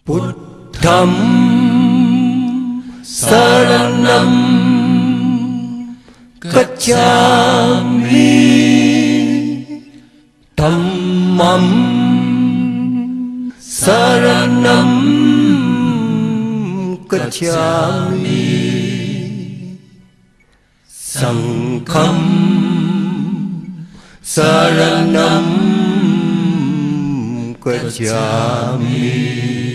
พุทธัมสรณังคัจฉามิธัมมังสรณังคัจฉามิสังฆังสรณังคัจฉามิ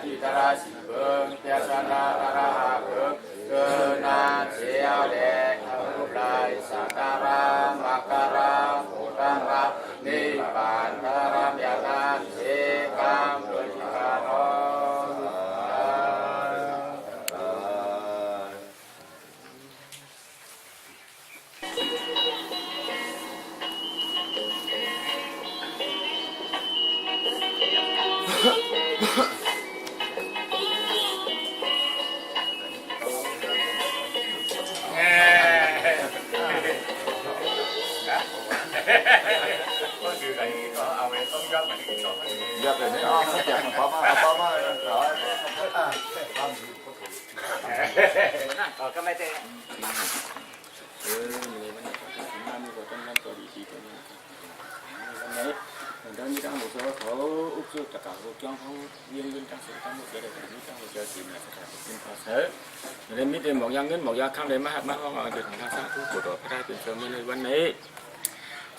จิตราสิเบิงเทศนาระระหะเบิงเกินาเสียวเด็กอรุปลายสักการะมักการะปุตังระนิพพานธรรมยานาเสกังโดยที่การโยับเลยนี่อ๋อเขาแจกป้ามาก็ไม่ได้đang đi đang một số thấu úp số tất cả các trong không viên trong sự trong một cái đờiนี้trong một cái gì mà sẽ thành một cái thế nên biết đến một yang đến một yang khang để mà họ được thành ra thu của đó phảiเป็นเชิงในวันนี้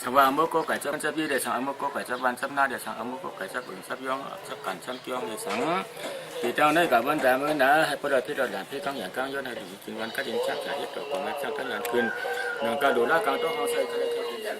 สังวามุกก็ไก่จับจับยี่เดี๋ยวสังมุกก็ไก่จับวันจับหน้าเดี๋ยวสังมุกก็ไก่จับอื่นจับย่องจับกันจับย่องเดี๋ยวสังที่เจ้าในกับวันแต่เมื่อนะให้ประดับพิจารณาพิจารณาอย่างก้าวย่นให้ถึงกินวันก็ยิ่งชักจะยึดตัวของมันชักก็ยิ่งขึ้นน้องก็ดูแลการต้องเขาใส่เขาเลยเขาดีอย่าง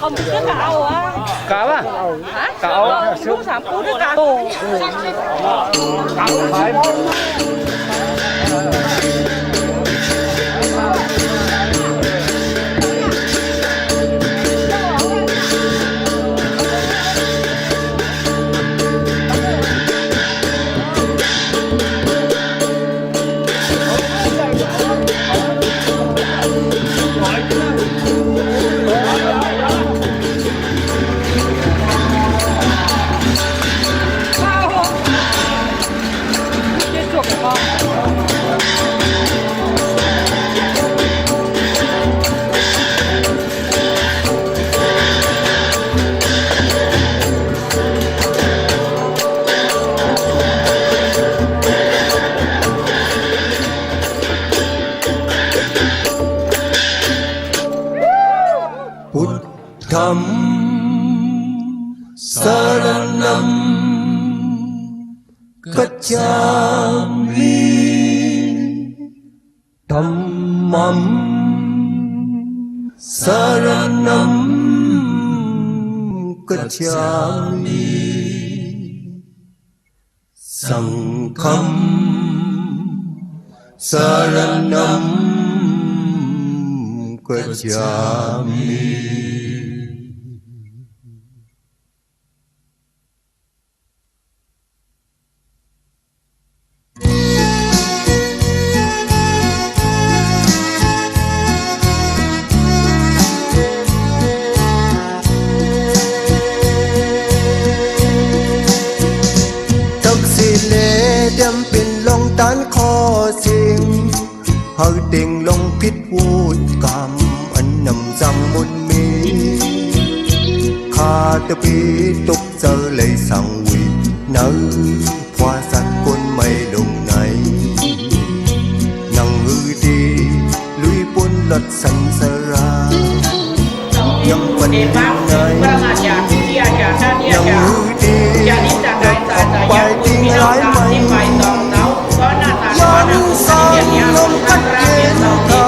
một cái cào á. Cào à? Hả? Cào. Lúc 3 cú đó cào. Phải. Buddham Saranam Gacchami Dhammam Saranam Gacchami Sangham Saranam Gacchami đâmเป็นลงตานคอเสียงเฮาเต็งลงพิษวูดกรรมอันนำจังมุนมีข้าตะปีตกเจอเลยสังวิเนื้อพวาสัตว์คนไม่ลงไหนนังหือดีลุยปนหลดสันสรายังวันดีไหนยังหือดีไปทิ้งร้ายไหมย้อนสร้างลมกัดเย็นทางเจ้า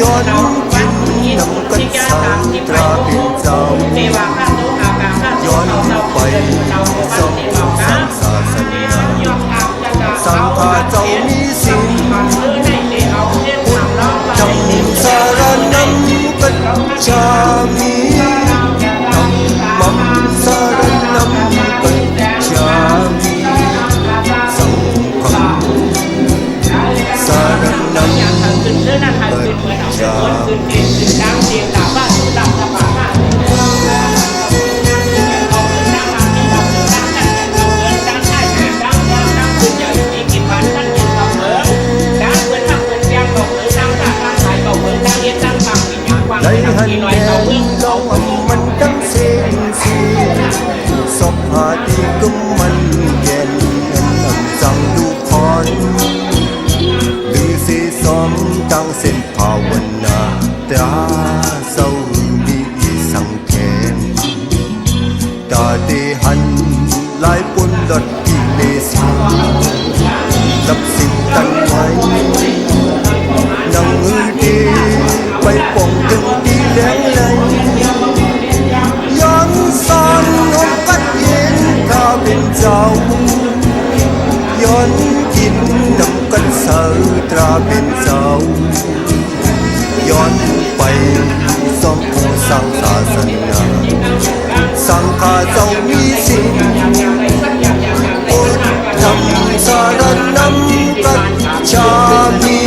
ย้อนกินน้ำกัดสางตราเป็นเจ้าย้อนไปส่องสังศาสนาสังฆาเจ้ามีสิ่งพุทธังสารนังกัจฉามิธัมมังสารนังกัจฉามิสังฆังสารนังกัจฉามิในหันแดงลองมันตั้งเสียงสีศพหาที่กุมมันแก่นอันจังดูคอนหรือสีซ้อมตั้งเส้นภาวนาตาเศร้าดีสังแขนตาเดหันลายปนดดที่เลสาลับสิ่งตั้งไว้นังมือดีไปป่องถึงดีแดงเลยย้อนสอนนมกัดเย็นข้าเป็นเจ้าย้อนกินน้ำกันเสือตราเป็นเจ้าย้อนไปซ่อมผู้สร้างศาสนาสังฆาเจ้ามีสิ่งพุทธังสารนังกัจฉามิ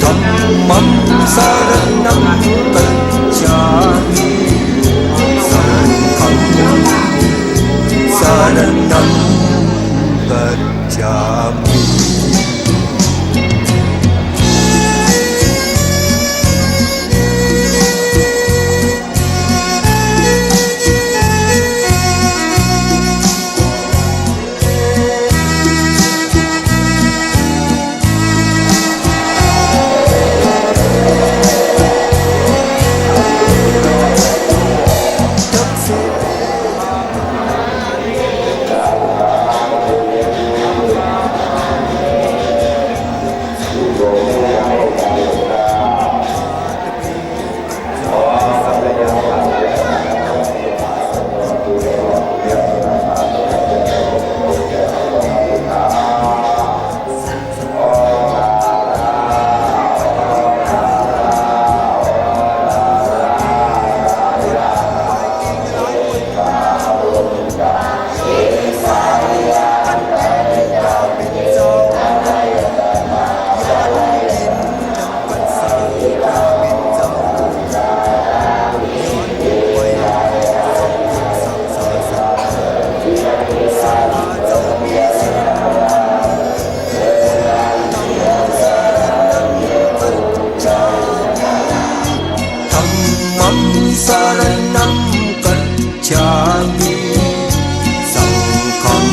ธัมมังสารนังกัจฉามิสังฆังสารนังกัจฉามิ เ สารนัมกัจฉามิสังฆัง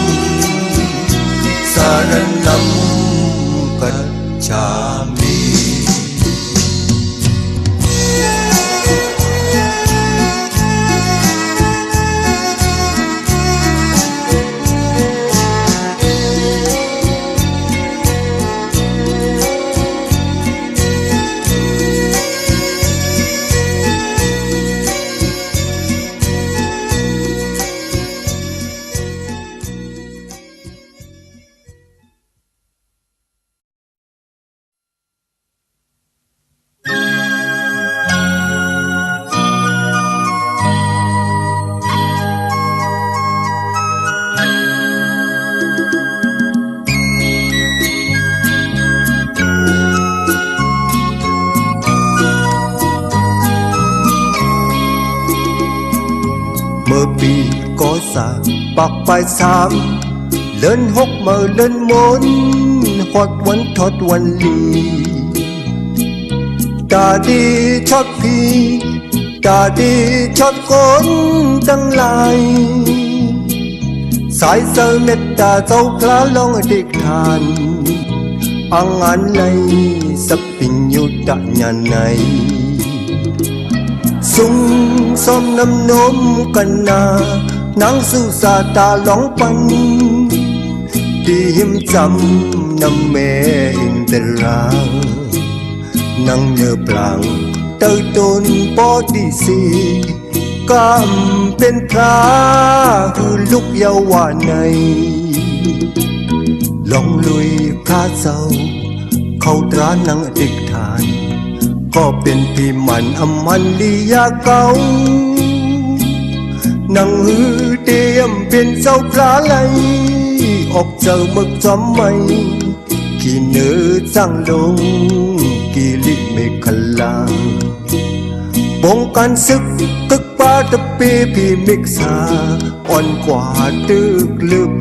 สารนัมกัจฉามิ เมื่อปีก็สาปักไป3เลิน6มาเลินมนหอดวันทอดวันลีตาดีชอดพี่ตาดีชอดคนตั้งหลายสายเสอเมตตาเจ้าพระลองเด็กทานอังอันไหลสับปิญยุตะญาณไหนสุงซ้อมน้ำนมกันนานังสุสาตาหลงปันดีหิมจำน้ำแม่อินตรานังเนื้อปลางเตยต้นปอดีสีกำเป็นพระคือลูกเยาวาในลองลุยพระเจ้าเข้าตรานังเด็กทานก็เป็นพี่มันอมันลียาเก่านังฮือเตียมเป็นเจ้าพระไหลออกเจอมึกจอมไม่กี่เนื้อจังลงกี่ลิเมฆลาป้องกันศึกตึกป่าตะปีพี่มิกษาอ่อนกว่าตึกลึก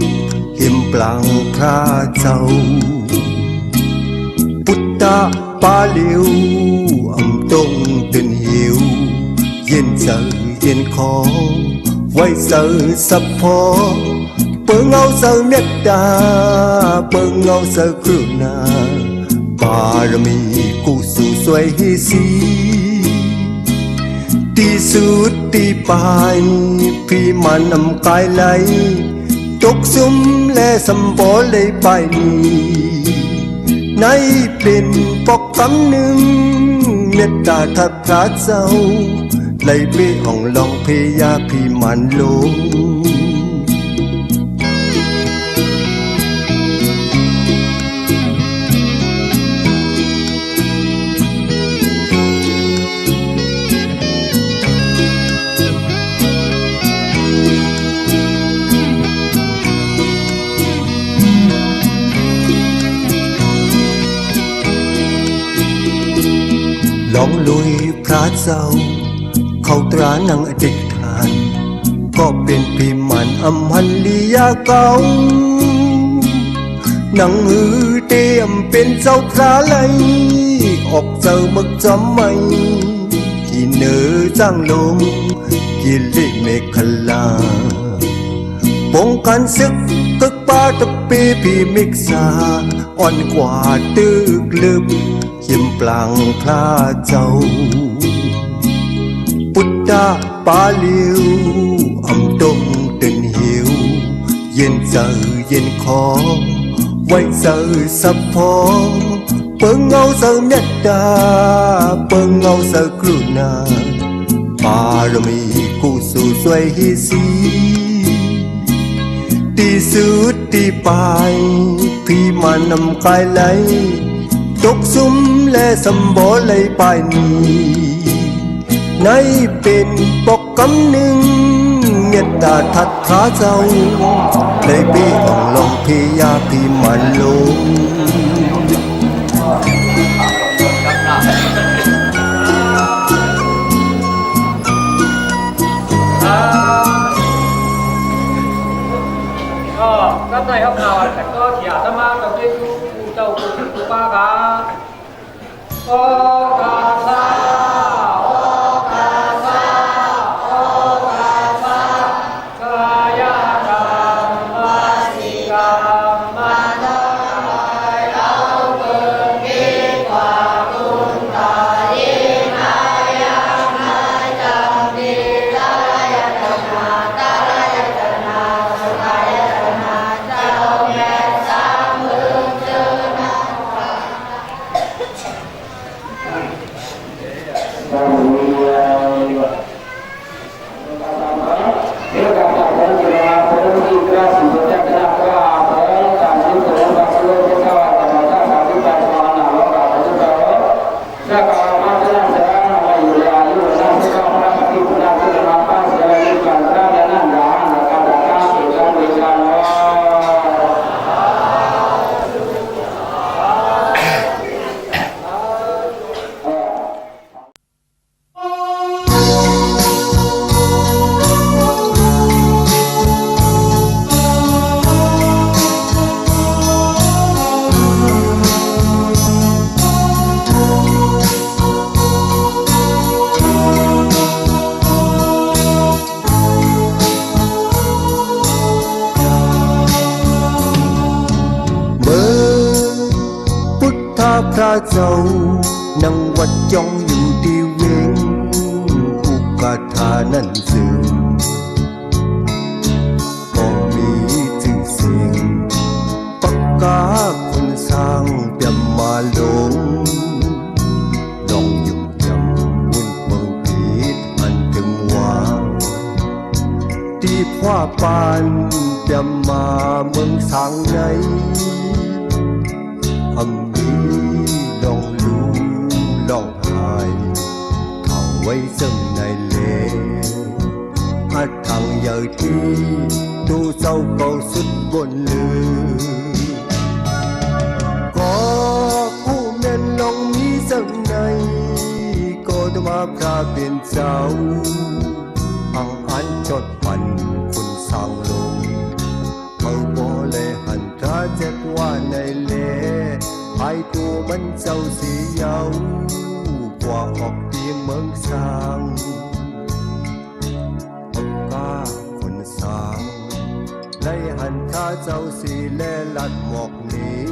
หิมปลางพระเจ้าพุทธปาลิวอำตงตื่นหิวเย็นเจอเย็นคอไว้เจอสับพอเปิงเอาเจอเมตตาเปิงเอาเจอครุณาบารมีกูสู่สวยให้สีที่สุดที่ปลายพี่มันนำกายไหลตกซุ่มและสมบอเลยไปนี้ในเป็นปอกคำหนึ่งเมตตาทัดพระเจ้าไหลไปอ่องลองพยาพี่มันลงลองลุยพระเจ้าเข้าตรานังอดิกทานก็เป็นพี่มันอำหันลียาเก่านังฮือเตียมเป็นเจ้าพระไหลออกเจอมึกจอมไม่กี่เนื้อจ้างลงกี่ลิเมฆลาป้องกันศึกตึกป่าตะปีพี่มิกษาอ่อนกว่าตึกลึกหิมปลางพระเจ้าพุทธปาลิวอำตงตื่นหิวเย็นเจอเย็นคอไว้เจอสับพอเปิงเอาเจอเมตตาเปิงเอาเจอกรุณาบารมีกูสู่สวยให้สีที่สุดที่ปลายพี่มานำกายไหลตกซุ่มและสมบอเลยไปนี้ในเป็นปอกคำหนึ่งเมตตาทัดพระเจ้าเลยพี่อ่องลองพยาพี่มันลงก็ในห้องนอนแต่ก็อย่าทำมากับที่กูเจ้ากูถึงกูป้าครับโอกาสาโอกาสา พระเจ้านั่งวัดจ้องอยู่ที่เวงอุกาธานั้นซึ่งก็มีชื่อเสียงปากกาคนสร้างเปี่ยมมาลงน้องยุ่งยำวุ่นเมืองผิดอันถึงว่าที่พ่อปานเปี่ยมมาเมืองสร้างในลองรู้ลองหายเข้าไว้ซึ่งในเลพัดทางใหญ่ที่ดูเศร้าเก่าสุดบนลือก็ผู้เม่นลองมีซึ่งในก็จะมาพระเป็นเจ้าอังอันจดปันคุณสร้างลงเขาบ่เลยหันท่าเจ็ดว่าในเลไอ้ตัวมันเจ้าสียาวกว่าออกเตียงเมืองสร้างปากกาคนสร้างในหันท่าเจ้าสีแลลัดหมอกนี้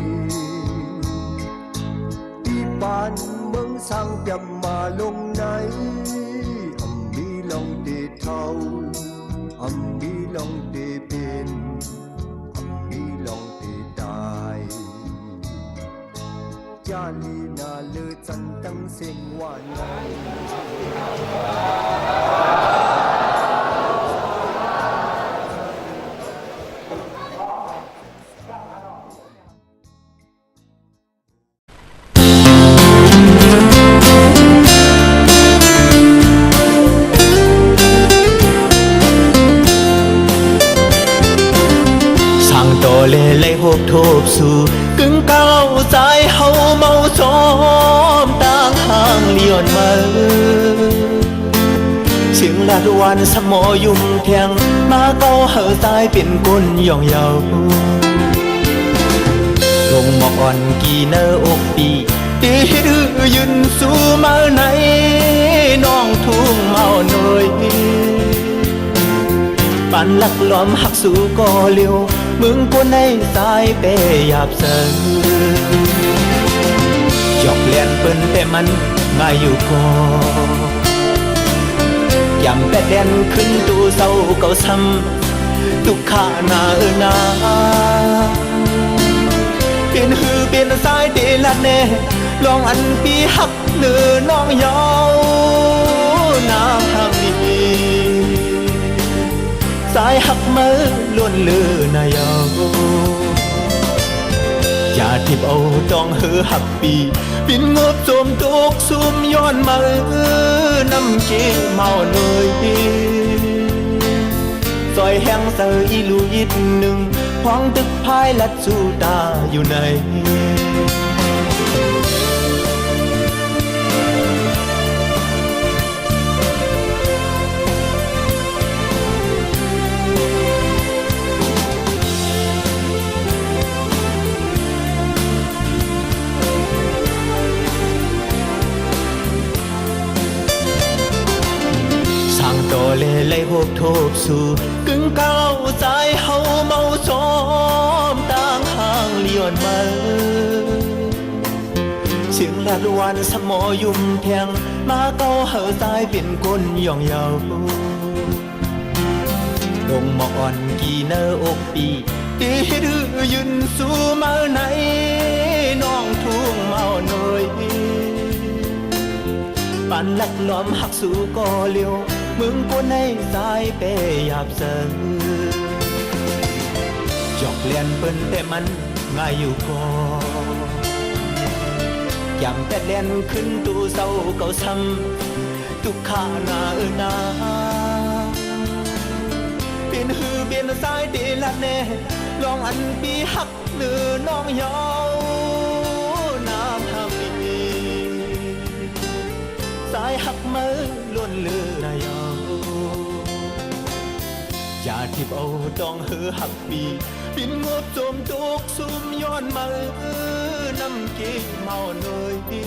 ที่บ้านเมืองสร้างเปี่ยมมาลงในมีลองเดเท่ามีลองเดเป็นมีลองเดตายยาลีนาเลือจันตั้งเสียงว่าไงสั่งโตเลไลหกทบสู่กึ่งเก้าใจเฮาเมาจอมต่างทางเลี้ยนมาเสียงลาดวันสมอยุ่มเทียงมาเก้าเฮาตายเป็นก้นย่องเยาลงหมอกอ่อนกี่เนออกปีตีดื้อยืนสู่มาไหนน้องทุ่งเมาหน่อยปันลักล้อมหักสู่ก่อเลี้ยวมึงคนในสายเปหยาบเสือหยอกเลียนเปิ้นแต่มันง่ายอยู่ก่อยำแปดแดนขึ้นตู้เศร้าเก่าซ้ำทุกข้าหน้านาเปลี่ยนหือเปลี่ยนสายเดลัดแน่ลองอันปีหักเนื้อน้องยาวน้ำทางนี้สายหักมือล้วนเลือนายาวอย่าทิบเอาจองหือหักปีปินงบโจมตุกซุ่มย้อนมาน้ำเกเมาหน่อยซอยแห้งเสืออีลูยิดหนึ่งพองตึกพายลัดสู่ตาอยู่ในโตเลไลหกทบสู่กึ่งเก้าใจเฮาเมาจอมต่างทางเลี้ยนมาเสียงลาดวันสมอยุ่มเทียงมาเก้าเฮาตายเป็นคนย่องเยาลงหมอกอ่อนกี่เนออกปีตีดื้อยืนสู่มาไหนน้องทุ่งเมาหน่อยป ปานลักล้อมหักสู่ก่อเลียวมึงกูในสายเปหยาบเสือจอกเลียนเปิ้นแต่มันง่ายอยู่ก่อยามแต่เลียนขึ้นตูเศร้าเก่าซ้ำทุกข้าหน้านาเปลี่ยนหือเปลี่ยนสายดีละแน่ลองอันปีหักเนื้อน้องยาวน้ำทำมีสายหักมือล้วนเลือระยาวอย่าทิบเอาดองหือหักปีปินงบโจมตุกซุ่มย้อนมาน้ำกีเมาหน่อยดี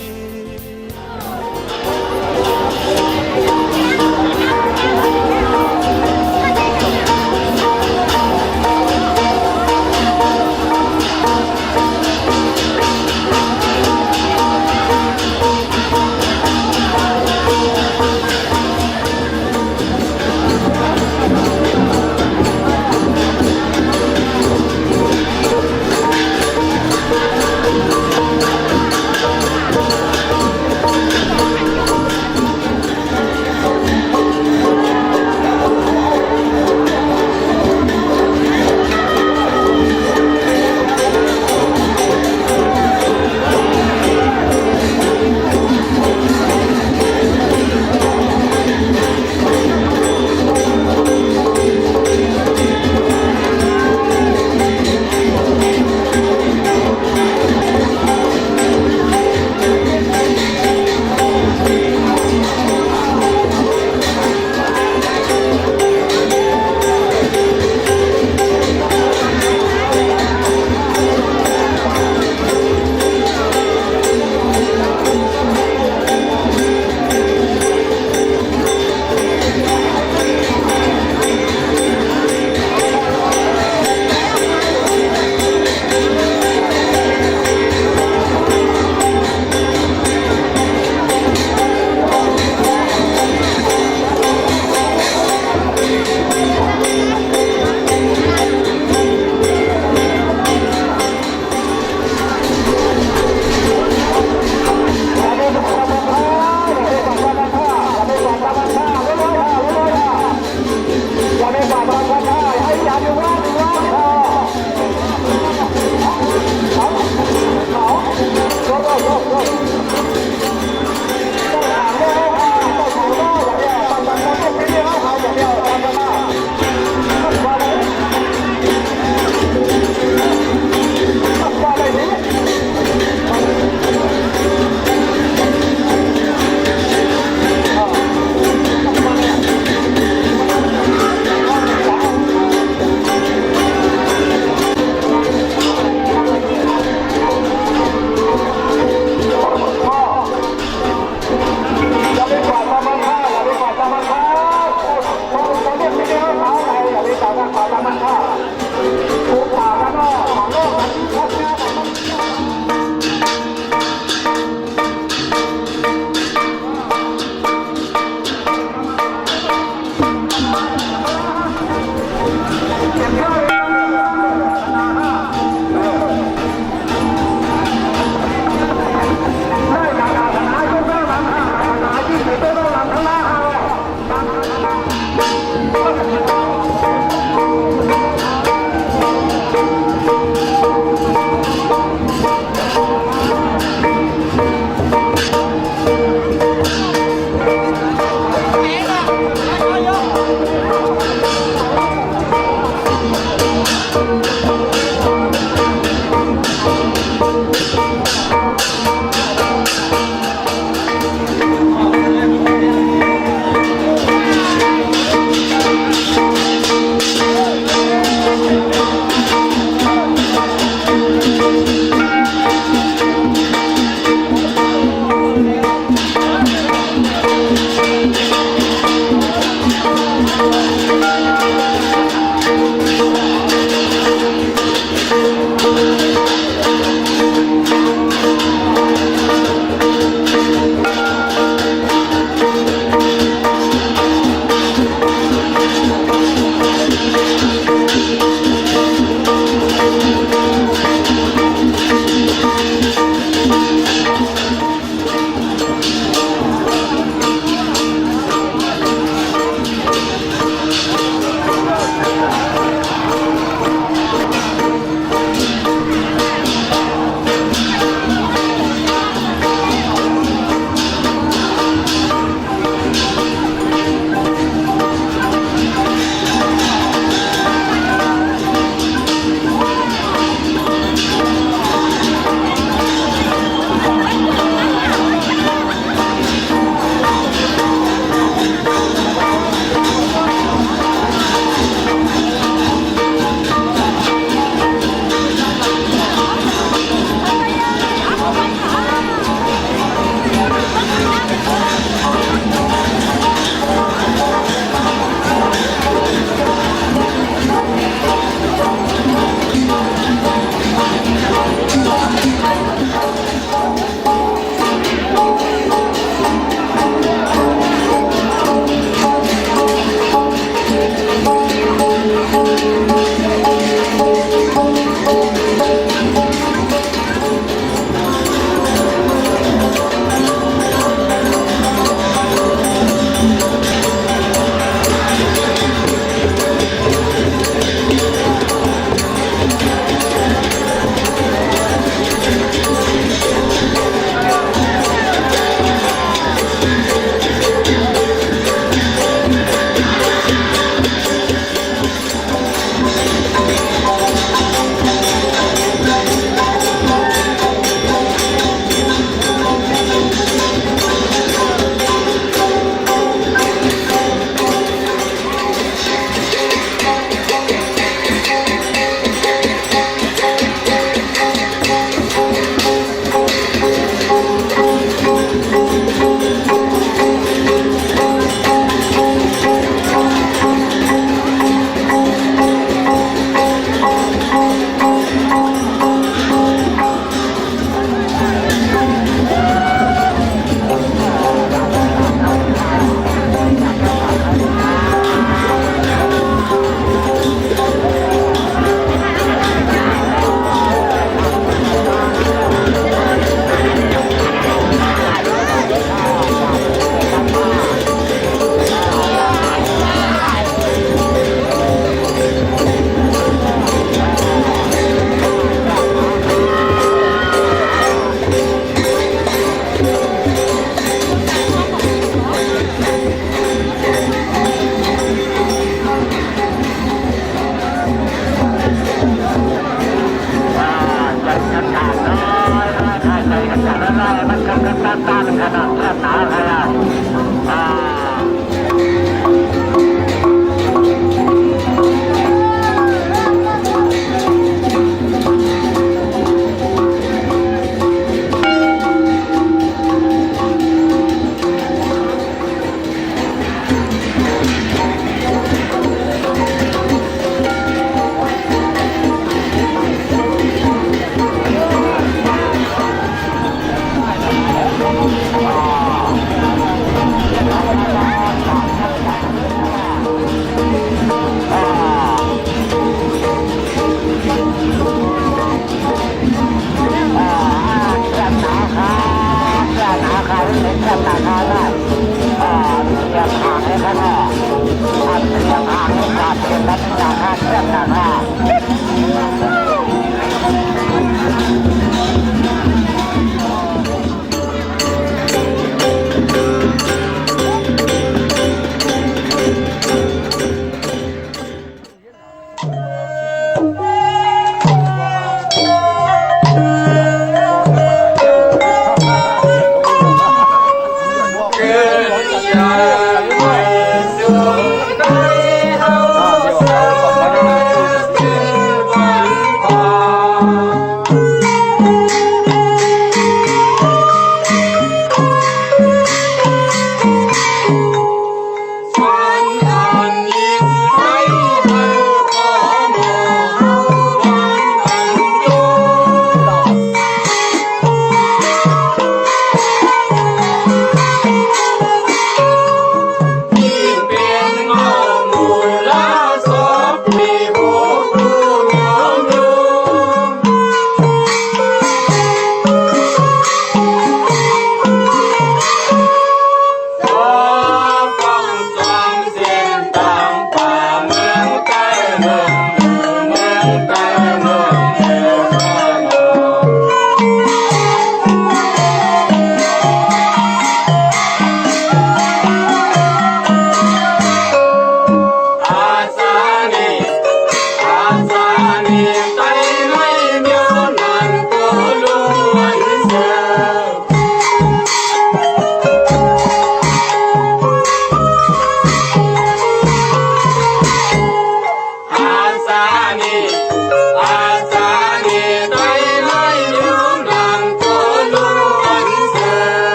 เ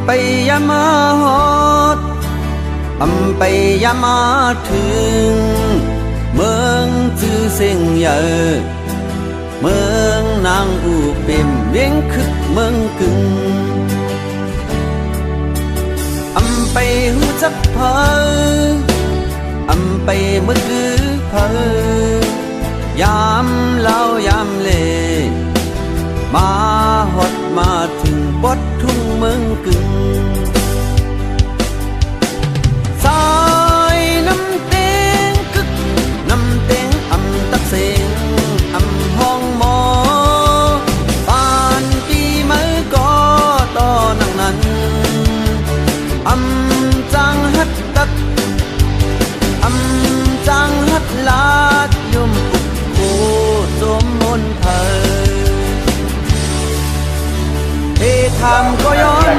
ไปยามาฮอดไปยามาถึงเมืองจื่อเสียงใหญ่เมืองนางอูเปี่ยมเวียงคึกเมืองกึ่งไปหูจักเพอไปมืดลือเพอยามเล่ายามเล่มาฮอดมาถึงบดทุ่งเมืองกึ่งสายน้ำเต็งกึกน้ำเต็งตักเสียงห้องหมอปานปีเมื่อก็ต่อนั่งนั้นจังฮัดตักจังฮัดลาดยุ่มปุกโคจมมนเพอเฮทำก็ย้อน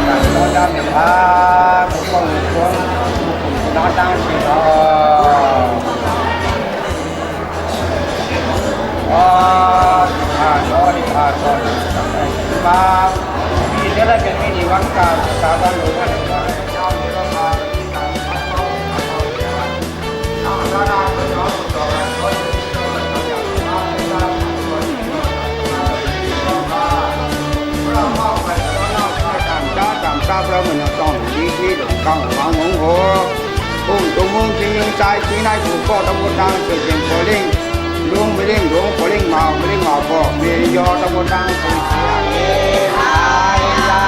เราเหมือนต้องดีที่หลงกังหวังหงโหพุ่งตรงมุ่งจริงยังใจที่นายถูกก็ตะวันดังเกิดเสียงโคเล่งลุงไม่เล่งลุงโคเล่งเมาไม่เล่งเมาก็เมียอตะวันดังเป็นเสียงเอ๋ลายลา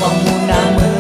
กองมูนาเมื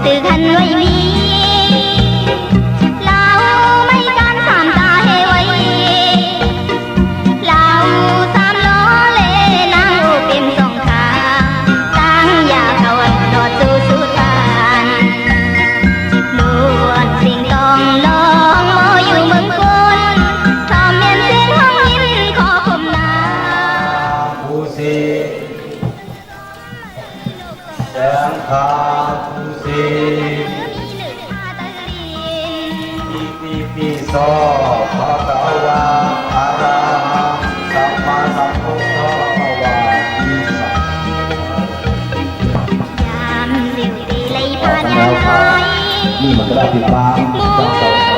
ตือกันไว้มีเราไม่การสามตาให้ไว้เราสามล้อเล่นางโอเป็นสองขาตั้งยาเขาวันต่อสู้สุดบ้านล้วนสิ่งต้องลองโมอยู่เมืองคนทำเมียนเสียงห้องยินขอคมนา ภูสีแสงขาวภูสีปีโสภะคะวะอะระหะสัมมาสัมพุทธัสสะวะอิสัง ยามเลี้ยวตีเลยพาญาน้อย นี่มันก็ได้ติดตาม มู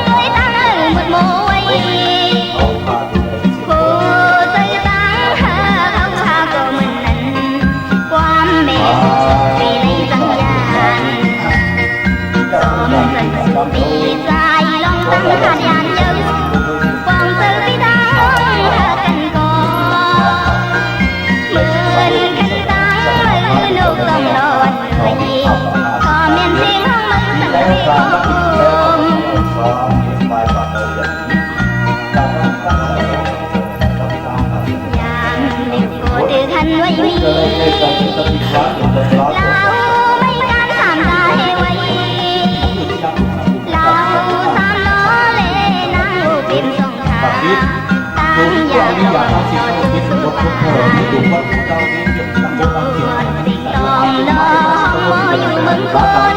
เคยตั้งหมดโมไว้ เอาผ่าน ผู้ใจตั้งเขาชาก็เหมือนนั้นความเมตตาปีเลยสัญญาณสมสันปีใจลองตั้งหาญาณเยอะฟองเสือปีดังกันก่อนเหมือนกันตั้งมือนกต้องรอดเลยขอเมียนเสียงห้องมือสังเกตของ สองไปปากเลยอย่างนี้การตั้งใจต้องตามครับ ยามเลี้ยวโกตือคันไว้มี ก็เลยในการที่จะมีร้านอยู่ในร้าน เราไม่การสามตาให้ไว้เราสามล้อเล่นางโอเป็นสองขาตั้งยาเขาวันต่อสู้สุดบ้านตัวสิ่งต้องลองโมอยู่เมืองคน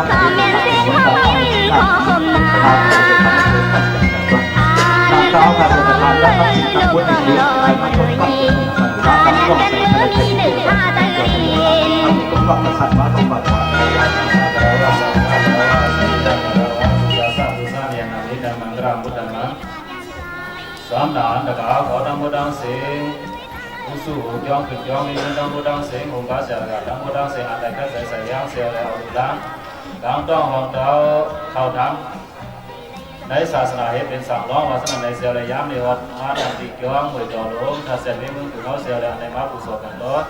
ขอเมียนเสียงห้องยินขอคมนาอ่านคำสั่งเลยลูกต้องรอดเลยตาเนี่ยกันเมื่อมีหนึ่งอาตะลีน ต้องฟังสัตว์มาต้องฟังว่าสามนานตะกาขอดังโมดังเสียงอุสุย้อนขึ้นย้อนมีดังโมดังเสียงหงกาเสียกาดังโมดังเสียงอะไรก็ใส่ใส่ย่างเสียแล้วเอาล้างดังต้องห้องเท้าเข้าทั้งในศาสนาเหตุเป็นสั่งร้องว่าสนาในเสียเลยย้ำในวัดมาดังติกย้อนมวยจอลงถ้าเสร็จไม่มึงถึงเขาเสียแล้วในมาปุโสกันรถ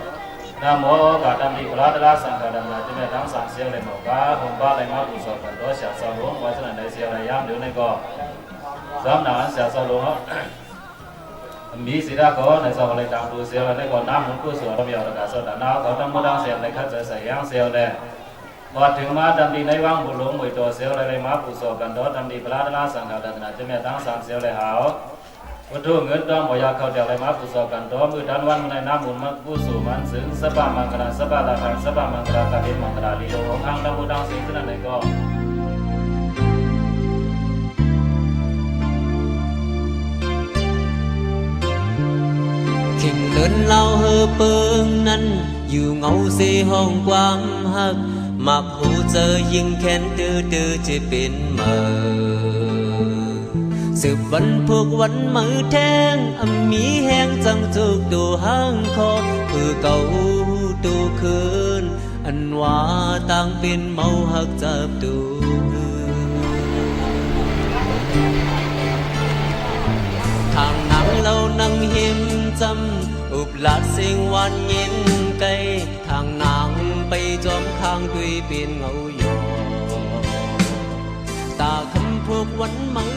นะโมกาดังดีพระตระสังฆดังนาจะไม่ทั้งสามเสียเลยหมอกาหงบ้าในมาปุโสกันรถเสียสาวหลวงว่าสนาในเสียเลยย้ำเดี๋ยวในก็สามนานเสียสาวหลวงมีสิระก็ในสาวเลยดังดูเสียในก็น้ำมันกู้ส่วนเราไม่เอาตะการสดน้ำเขาทั้งโมดังเสียในขั้นใส่ย่างเสียเลยพอถึงมาดำดีในวังบุหลงมวยตัวเสียวเลยมาปุโสกันรถดำดีพระตระสังฆดังนาจะไม่ทั้งสามเสียเลยหาววัตถุเงินดองมอยาเขาเดียวเลยมาปุโสกันตัวมือดันวันในน้ำมุนมันกู้สู่มันซึ่งสบามังกราสบาลาคันสบามังกรากาบินมังกราลีโลของอังดังบุดังสิ่งที่นั่นเลยก็เข่งเลินเล่าเฮอเปิงนั้นอยู่เงาเสห้องความหักมักหูเจอยิงแค้นตื้อจะเป็นเมอสืบวันพวกวันมือแทงมีแห้งจังจุกดูห้างคอคือเก่าตูคืนอันว่าต่างเป็นเมาหักจับดูทางหนังเรานั่งหิมจำอุบลาดเสียงหวานเย็นไกลทางนางไปจอมข้างด้วยเป็นเงาหยอตาคำพวกวันมือ